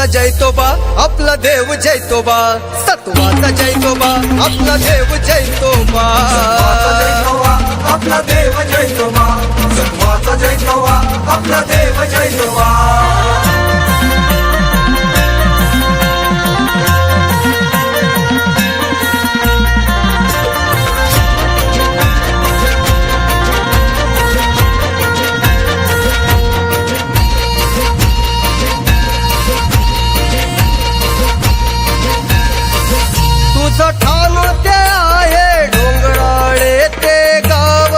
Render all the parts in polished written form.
सत्वाचा जैतोबा आपला देव जैतोबा, सत्वाचा जैतोबा आपला देव जैतोबा, आपला देव जैतोबा, सत्वाचा जैतोबा आपला देव जैतोबा. तुझं ठाण ते आहे डोंगराळे ते गाव,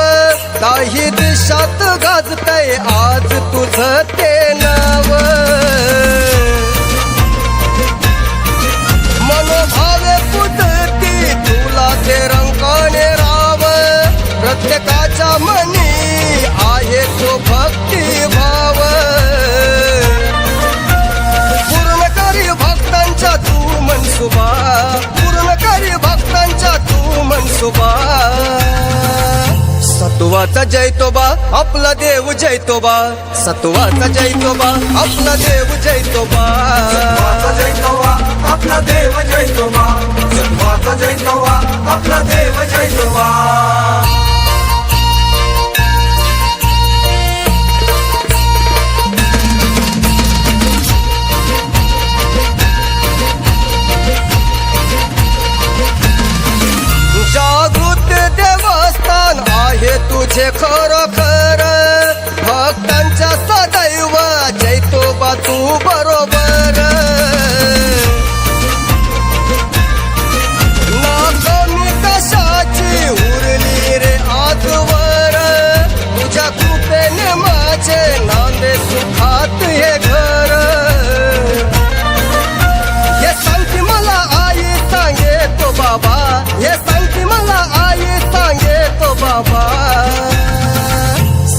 काही दिशात गाजतय आज तुझं ते नाव. मनोभावे पुटती तुला ते रंकाने राव, प्रत्येकाच्या मनी आहे तो भक्ती भाव. पूर्ण करी भक्तांच्या तू मनसुबा, पूर्ण करी भक्तांच्या तू मनसुबा. सत्वाचा जैतोबा आपला देव जैतोबा, सत्वाचा जैतोबा आपला देव जैतोबा, सत्वाचा जैतोबा आपला देव जैतोबा, सत्वाचा जैतोबा आपला देव जैतोबा. जागृत देवस्थान आहे तुझे खरोखर, भक्तांच्या सदैव जैतोबा तू बरोबर. ना कमी कशाची उरली रे आजवर, तुझ्या कृपेने माझे नांदे सुखात हे घर. हे सांगते मला आई सांगे तो बाबा, हे सांगते मला आई सांगे तो बाबा.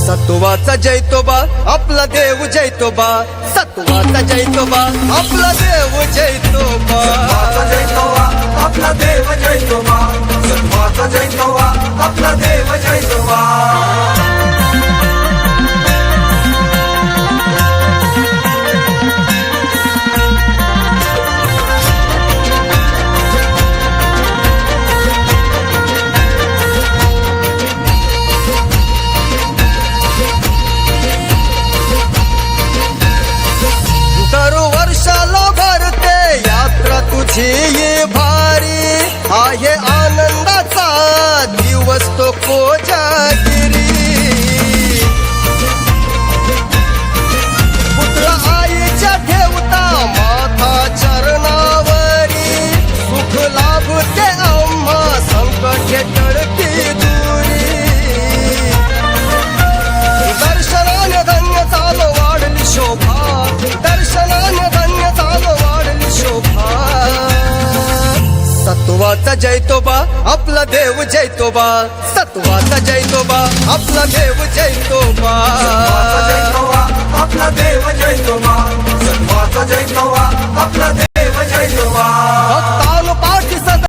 सत्वाचा जैतोबा आपला देव जैतोबा, सत्वाचा जैतोबा आपला देव जैतोबा, सत्वाचा जैतोबा आपला देव जैतोबा, सत्वाचा जैतोबा आपला देव जैतोबा. दरवर्षाला भरते यात्रा तुझी ये भारी, आहे आनंदाचा दिवस तो कोजागिरी. पुत्र आईच्या ठेवता माथा चरणावरी, सुख लाभते आम्हा संकटे टळती दूरी. दर्शनाने धन्य चालू वाढली शोभा, दर्शनाने धन्य चालू वाढली शोभा. सत्वाचा जैतोबा आपला देव जैतोबा, सत्वाचा जैतोबा आपला देव जैतोबा, सत्वाचा जैतोबा आपला देव जैतोबा, सत्वाचा जैतोबा आपला देव